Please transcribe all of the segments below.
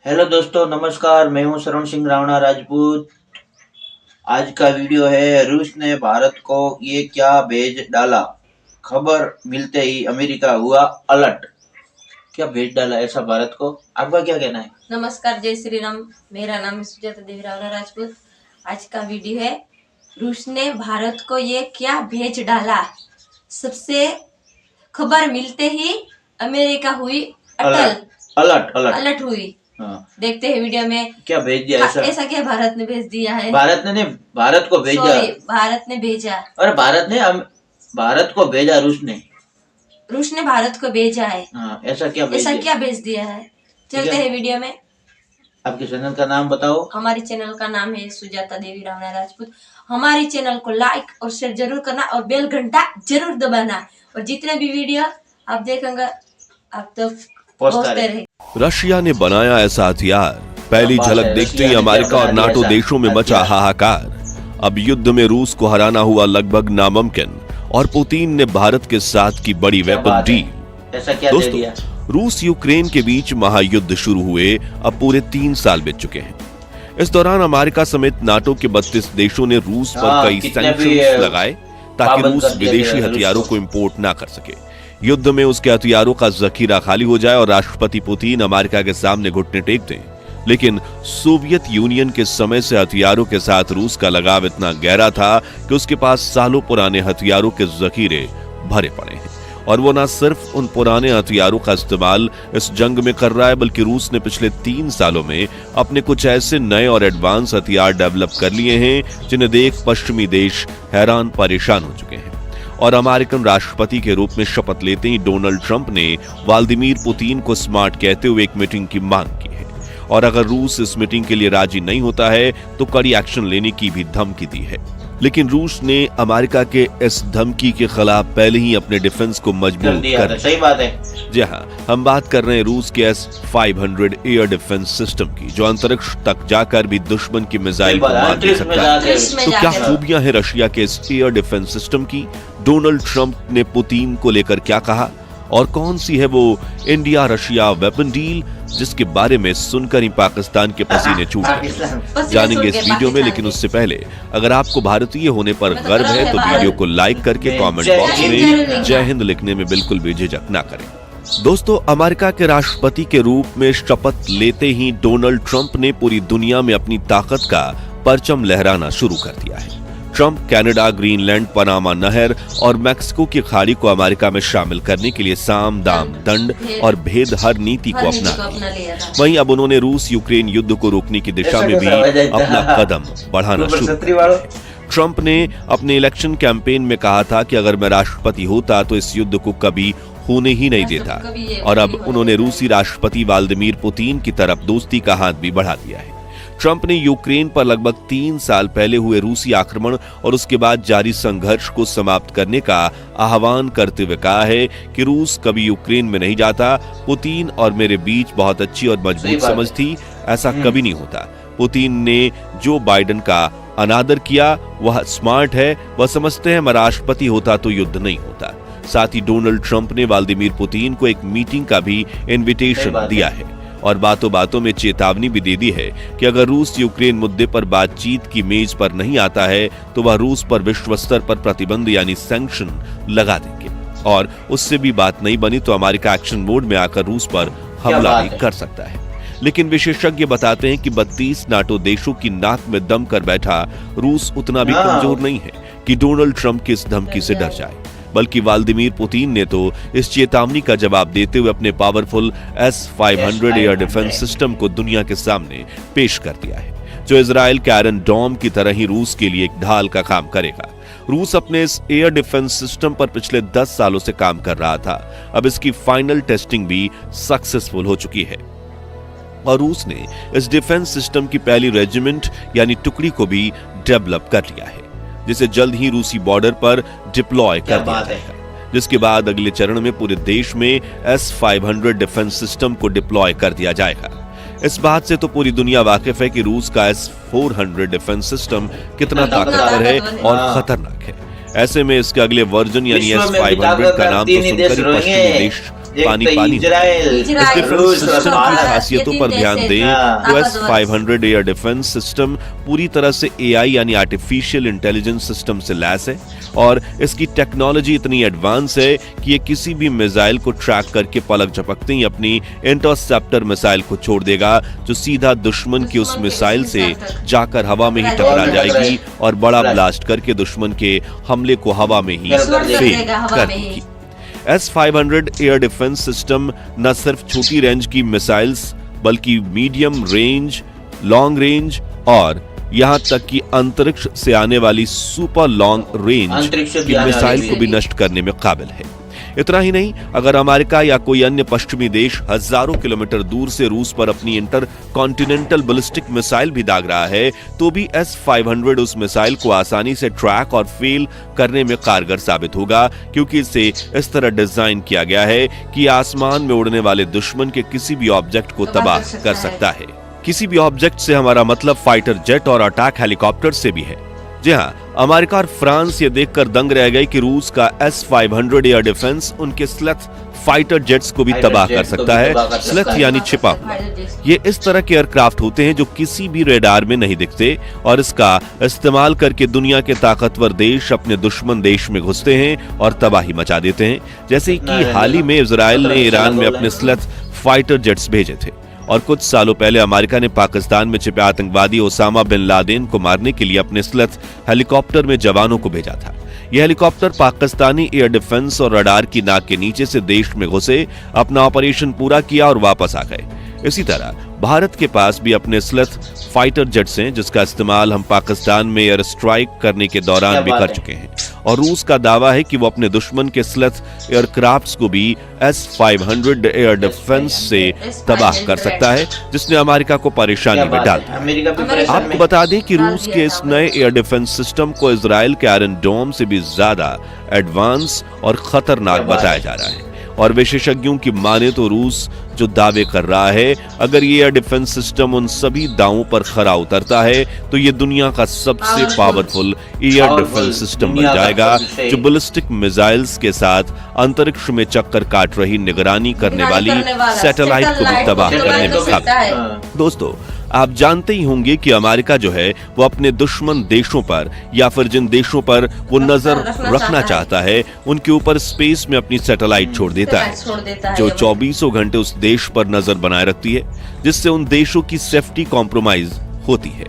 Hello दोस्तों, नमस्कार। मैं हूं शरण सिंह रावणा राजपूत। आज का वीडियो है रूस ने भारत को ये क्या भेज डाला। खबर मिलते ही अमेरिका हुआ अलर्ट। क्या भेज डाला ऐसा भारत को, आपका क्या कहना है? नमस्कार, जय श्री राम। मेरा नाम है सुजाता देवी रावणा राजपूत। आज का वीडियो है रूस ने भारत को ये क्या भेज डाला। सबसे खबर मिलते ही अमेरिका हुई अलर्ट अलर्ट हुई। हाँ। देखते हैं वीडियो में क्या भेज दिया ऐसा क्या भारत ने भेज दिया है। भारत ने नहीं, भारत को भेजा। भारत ने भेजा। अरे भारत को भेजा रूस ने भारत को भेजा है। हाँ, ऐसा क्या भेज दिया है। चलते हैं वीडियो में। आपके चैनल का नाम बताओ। हमारे चैनल का नाम है सुजाता देवी रावणा राजपूत। हमारे चैनल को लाइक और शेयर जरूर करना और बेल घंटा जरूर दबाना, और जितने भी वीडियो आप देखेंगे आप तो पहुंचते रहे। रशिया ने बनाया ऐसा हथियार, पहली झलक देखते ही अमेरिका और नाटो देशों में मचा हाहाकार। अब युद्ध में रूस को हराना हुआ लगभग नामुमकिन, और पुतिन ने भारत के साथ की बड़ी वेपन डील। दोस्तों, रूस यूक्रेन के बीच महायुद्ध शुरू हुए अब पूरे 3 साल बीत चुके हैं। इस दौरान अमेरिका समेत नाटो के 32 देशों ने रूस पर कई सैंक्शंस लगाए ताकि रूस विदेशी हथियारों को इंपोर्ट ना कर सके, युद्ध में उसके हथियारों का जखीरा खाली हो जाए और राष्ट्रपति पुतिन अमेरिका के सामने घुटने टेक दें। लेकिन सोवियत यूनियन के समय से हथियारों के साथ रूस का लगाव इतना गहरा था कि उसके पास सालों पुराने हथियारों के जखीरे भरे पड़े हैं, और वो न सिर्फ उन पुराने हथियारों का इस्तेमाल इस जंग में कर रहा है, बल्कि रूस ने पिछले 3 सालों में अपने कुछ ऐसे नए और एडवांस हथियार डेवलप कर लिए हैं जिन्हें देख पश्चिमी देश हैरान परेशान हो चुके हैं। और अमेरिकन राष्ट्रपति के रूप में शपथ लेते ही डोनाल्ड ट्रंप ने व्लादिमीर पुतिन को स्मार्ट कहते हुए एक मीटिंग की मांग की है, और अगर रूस इस मीटिंग के लिए राजी नहीं होता है तो कड़ी एक्शन लेने की भी धमकी दी है। लेकिन रूस ने अमेरिका के इस धमकी के खिलाफ पहले ही अपने डिफेंस को मजबूत कर। सही बात है। जी हाँ, हम बात कर रहे हैं रूस के S-500 एयर डिफेंस सिस्टम की, जो अंतरिक्ष तक जाकर भी दुश्मन की मिसाइल को मार दे सकता है। तो क्या खूबियां हैं रशिया के इस एयर डिफेंस सिस्टम की? डोनाल्ड ट्रंप ने पुतिन को लेकर क्या कहा, और कौन सी है वो इंडिया रशिया वेपन डील जिसके बारे में सुनकर ही पाकिस्तान के पसीने छूट गए? जानेंगे इस वीडियो में। लेकिन उससे पहले अगर आपको भारतीय होने पर गर्व है तो वीडियो को लाइक करके कमेंट बॉक्स में जय हिंद लिखने में बिल्कुल भी झिझक ना करें। दोस्तों, अमेरिका के राष्ट्रपति के रूप में शपथ लेते ही डोनाल्ड ट्रंप ने पूरी दुनिया में अपनी ताकत का परचम लहराना शुरू कर दिया है। ट्रंप कनाडा, ग्रीनलैंड, पनामा नहर और मैक्सिको की खाड़ी को अमेरिका में शामिल करने के लिए साम दाम दंड और भेद हर नीति को अपना लिया। वहीं अब उन्होंने रूस यूक्रेन युद्ध को रोकने की दिशा में भी अपना कदम बढ़ाना शुरू किया। ट्रंप ने अपने इलेक्शन कैंपेन में कहा था कि अगर मैं राष्ट्रपति होता तो इस युद्ध को कभी होने ही नहीं देता, और अब उन्होंने रूसी राष्ट्रपति व्लादिमीर पुतिन की तरफ दोस्ती का हाथ भी बढ़ा दिया है। ट्रंप ने यूक्रेन पर लगभग 3 साल पहले हुए रूसी आक्रमण और उसके बाद जारी संघर्ष को समाप्त करने का आह्वान करते हुए कहा है कि रूस कभी यूक्रेन में नहीं जाता। पुतिन और मेरे बीच बहुत अच्छी और मजबूत समझ थी, ऐसा कभी नहीं होता। पुतिन ने जो बाइडेन का अनादर किया वह स्मार्ट है, वह समझते हैं मैं राष्ट्रपति होता तो युद्ध नहीं होता। साथ ही डोनाल्ड ट्रंप ने व्लादिमीर पुतिन को एक मीटिंग का भी इन्विटेशन दिया है, और बातों बातों में चेतावनी भी दे दी है कि अगर रूस यूक्रेन मुद्दे पर बातचीत की मेज पर नहीं आता है तो वह रूस पर विश्व स्तर पर प्रतिबंध यानी सैंक्शन लगा देंगे, और उससे भी बात नहीं बनी तो अमेरिका एक्शन मोड में आकर रूस पर हमला भी कर सकता है। लेकिन विशेषज्ञ बताते हैं कि 32 नाटो देशों की नाक में दम कर बैठा रूस उतना भी कमजोर नहीं है कि डोनाल्ड ट्रंप की इस धमकी से डर जाए, बल्कि व्लादिमीर पुतिन ने तो इस चेतावनी का जवाब देते हुए अपने powerful S-500 air defence system को दुनिया के सामने पेश कर दिया है, जो इजराइल के आयरन डोम की तरह ही रूस के लिए एक ढाल का काम करेगा। रूस अपने इस एयर डिफेंस सिस्टम पर पिछले 10 सालों से काम कर रहा था। अब इसकी फाइनल टेस्टिंग भी सक्सेसफुल हो चुकी है, और रूस ने इस डिफेंस सिस्टम की पहली रेजिमेंट यानी टुकड़ी को भी डेवलप कर लिया है, जिसे जल्द ही रूसी बॉर्डर पर डिप्लॉय कर दिया जाएगा, जिसके बाद अगले चरण में पूरे देश में S-500 डिफेंस सिस्टम को डिप्लॉय कर दिया जाएगा। इस बात से तो पूरी दुनिया वाकिफ है कि रूस का S-400 डिफेंस सिस्टम कितना ताकतवर है और खतरनाक है। ऐसे में इसके अगले वर्जन यानी S-500 का नाम तो सुनकर ही पश्चिमी देश पानी पानी। इस डिफेंस सिस्टम की खासियतों पर ध्यान दें तो S-500 एयर डिफेंस सिस्टम पूरी तरह से AI यानी आर्टिफिशियल इंटेलिजेंस सिस्टम से लैस है और इसकी टेक्नोलॉजी इतनी एडवांस है कि ये किसी भी मिसाइल को ट्रैक करके पलक झपकते ही अपनी इंटरसेप्टर मिसाइल को छोड़ देगा, जो सीधा दुश्मन की उस मिसाइल से जाकर हवा में ही टकरा जाएगी और बड़ा ब्लास्ट करके दुश्मन के हमले को हवा में ही फेल कर देगी। S-500 एयर डिफेंस सिस्टम न सिर्फ छोटी रेंज की मिसाइल्स बल्कि मीडियम रेंज, लॉन्ग रेंज और यहां तक कि अंतरिक्ष से आने वाली सुपर लॉन्ग रेंज की मिसाइल को भी नष्ट करने में काबिल है। इतना ही नहीं, अगर अमेरिका या कोई अन्य पश्चिमी देश हजारों किलोमीटर दूर से रूस पर अपनी इंटर कॉन्टिनेंटल बैलिस्टिक मिसाइल भी दाग रहा है तो भी S-500 उस मिसाइल को आसानी से ट्रैक और फेल करने में कारगर साबित होगा, क्योंकि इसे इस तरह डिजाइन किया गया है कि आसमान में उड़ने वाले दुश्मन के किसी भी ऑब्जेक्ट को तबाह कर सकता है। किसी भी ऑब्जेक्ट से हमारा मतलब फाइटर जेट और अटैक हेलीकॉप्टर से भी है। जी हाँ, अमेरिका और फ्रांस ये देखकर दंग रह गए कि रूस का S-500 एयर डिफेंस उनके स्लेथ फाइटर जेट्स को भी तबाह कर सकता है। स्लेथ यानी छिपा हुआ। ये इस तरह के एयरक्राफ्ट होते हैं जो किसी भी रेडार में नहीं दिखते और इसका इस्तेमाल करके दुनिया के ताकतवर देश अपने दुश्मन देश में घुसते हैं और तबाही मचा देते हैं। जैसे कि हाल ही में इजराइल ने ईरान में अपने स्लेथ फाइटर जेट्स भेजे थे और कुछ सालों पहले अमेरिका ने पाकिस्तान में छिपे आतंकवादी ओसामा बिन लादेन को मारने के लिए अपने स्लेथ हेलीकॉप्टर में जवानों को भेजा था। यह हेलीकॉप्टर पाकिस्तानी एयर डिफेंस और रडार की नाक के नीचे से देश में घुसे, अपना ऑपरेशन पूरा किया और वापस आ गए। इसी तरह भारत के पास भी अपने स्लेथ फाइटर जेट्स हैं जिसका इस्तेमाल हम पाकिस्तान में एयर स्ट्राइक करने के दौरान भी कर चुके हैं और रूस का दावा है कि वो अपने दुश्मन के स्लेथ एयरक्राफ्ट्स को भी S-500 एयर डिफेंस से तबाह कर सकता है, जिसने अमेरिका को परेशानी में डाल दिया। आपको बता दें कि रूस के इस नए एयर डिफेंस सिस्टम को इजराइल के आयरन डोम से भी ज्यादा एडवांस और खतरनाक बताया जा रहा है और विशेषज्ञों की माने तो रूस जो दावे कर रहा है, अगर ये एयर डिफेंस सिस्टम उन सभी दावों पर खरा उतरता है तो ये दुनिया का सबसे पावरफुल एयर डिफेंस सिस्टम बन जाएगा, जो बैलिस्टिक मिसाइल्स के साथ अंतरिक्ष में चक्कर काट रही निगरानी करने वाली सैटेलाइट को भी तबाह करने में काबिल है। दोस्तों, आप जानते ही होंगे कि अमेरिका जो है वो अपने दुश्मन देशों पर या फिर जिन देशों पर वो नजर रखना चाहता है उनके ऊपर स्पेस में अपनी सैटेलाइट छोड़ देता है जो 24 घंटे उस देश पर नजर बनाए रखती है, जिससे उन देशों की सेफ्टी कॉम्प्रोमाइज होती है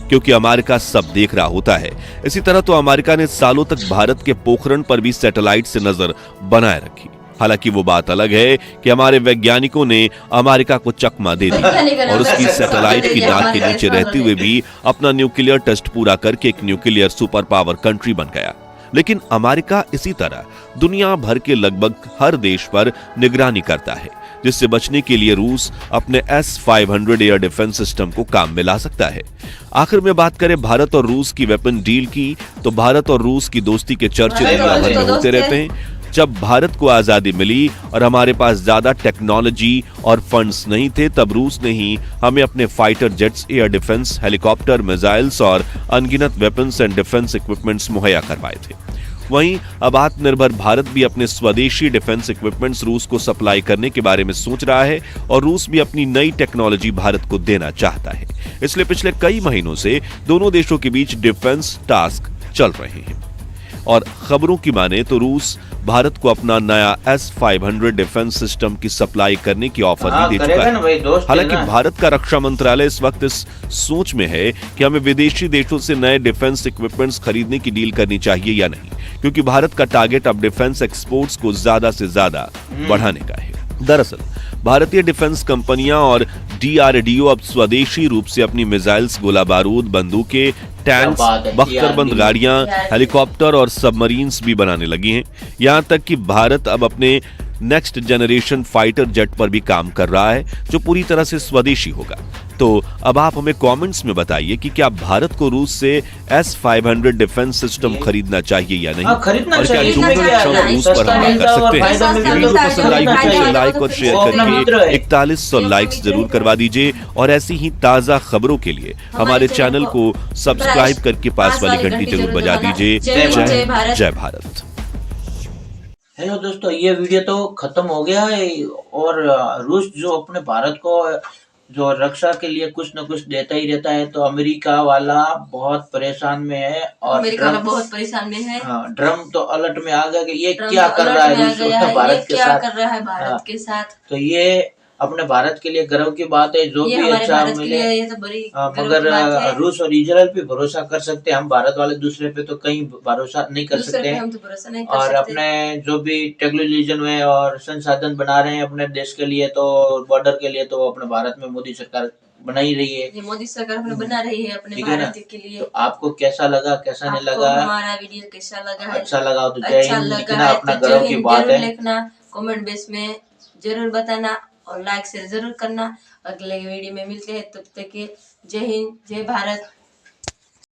क्योंकि अमेरिका सब देख रहा होता है। इसी तरह तो अमेरिका ने सालों तक भारत के पोखरण पर भी सैटेलाइट से नजर बनाए रखी। हालांकि वो बात अलग है कि हमारे वैज्ञानिकों ने अमेरिका को चकमा दे दिया और उसकी सैटेलाइट की नाक के नीचे रहते हुए भी अपना न्यूक्लियर टेस्ट पूरा करके एक न्यूक्लियर सुपर पावर कंट्री बन गया। लेकिन अमेरिका इसी तरह दुनिया भर के लगभग हर देश पर निगरानी करता है, जिससे बचने के लिए रूस अपने S-500 एयर डिफेंस सिस्टम को काम में ला सकता है। आखिर में बात करें भारत और रूस की वेपन डील की, तो भारत और रूस की दोस्ती के चर्चे दुनिया भर में होते रहते हैं। जब भारत को आजादी मिली और हमारे पास ज्यादा टेक्नोलॉजी और फंड्स नहीं थे, तब रूस ने ही हमें अपने fighter jets, air defence, helicopter, missiles और अनगिनत वेपन्स एंड डिफेंस इक्विपमेंट्स मुहैया करवाए थे। वहीं अब आत्मनिर्भर भारत भी अपने स्वदेशी डिफेंस इक्विपमेंट्स रूस को सप्लाई करने के बारे में सोच रहा है और रूस भी अपनी नई टेक्नोलॉजी भारत को देना चाहता है। इसलिए पिछले कई महीनों से दोनों देशों के बीच डिफेंस टास्क चल रहे हैं और खबरों की माने तो रूस भारत को अपना नया S-500 डिफेंस सिस्टम की सप्लाई करने की ऑफर भी दे चुका है। हालांकि भारत का रक्षा मंत्रालय इस वक्त इस सोच में है कि हमें विदेशी देशों से नए डिफेंस इक्विपमेंट्स खरीदने की डील करनी चाहिए या नहीं, क्योंकि भारत का टारगेट अब डिफेंस एक्सपोर्ट्स को ज्यादा से ज्यादा बढ़ाने का है। दरअसल भारतीय डिफेंस कंपनियां और DRDO अब स्वदेशी रूप से अपनी मिसाइल्स, गोला बारूद, बंदूकें, टैंक्स, बख्तरबंद गाड़ियां, हेलीकॉप्टर और सबमरीन्स भी बनाने लगी हैं। यहां तक कि भारत अब अपने नेक्स्ट जनरेशन फाइटर जेट पर भी काम कर रहा है जो पूरी तरह से स्वदेशी होगा। तो अब आप हमें कमेंट्स में बताइए कि क्या भारत को रूस से S-500 डिफेंस सिस्टम खरीदना चाहिए या नहीं, और क्या जो रूस पर हमला कर सकते हैं। वीडियो पसंद आई तो लाइक और शेयर करके 4100 लाइक्स जरूर करवा दीजिए और ऐसी ही ताजा खबरों के लिए हमारे चैनल को सब्सक्राइब करके पास वाली घंटी जरूर बजा दीजिए। जय भारत। हेलो दोस्तों, ये वीडियो तो खत्म हो गया है। और रूस जो अपने भारत को जो रक्षा के लिए कुछ न कुछ देता ही रहता है, तो अमेरिका वाला बहुत परेशान में है। और अमेरिका वाला बहुत परेशान में है। हाँ, ड्रम तो अलर्ट में आ गया कि ये ट्रम्प क्या तो कर रहा अलर्ट में आ है गया रूस है, भारत ये के क्या साथ। कर रहा है हाँ, भारत के साथ। तो ये अपने भारत के लिए गर्व की बात है, जो ये भी हमारे अच्छा भारत के मिले। लिए ये तो बड़ी गर्व मगर की बात है। रूस और इजराइल पे भरोसा कर सकते हैं हम, भारत वाले दूसरे पे तो कहीं भरोसा नहीं कर दूसरे सकते पे हैं। हम तो भरोसा नहीं कर और सकते। अपने जो भी टेक्नोलॉजी में और संसाधन बना रहे हैं अपने देश के लिए, तो बॉर्डर के लिए, तो अपने भारत में मोदी सरकार बना ही रही है। ये मोदी सरकार अपने बना रही है अपने ठीक है ना? भारत के लिए। तो आपको कैसा लगा, कैसा नहीं आपको लगा? हमारा वीडियो कैसा लगा है? अच्छा लगा हो तो जय अच्छा हिंद लगा लिखना, है अपना तो जय गर्व की हिंद बात जरूर है। लिखना, कमेंट बेस में जरूर बताना और लाइक शेयर जरूर करना। अगले वीडियो में मिलते हैं, तब तक के जय हिंद, जय भारत।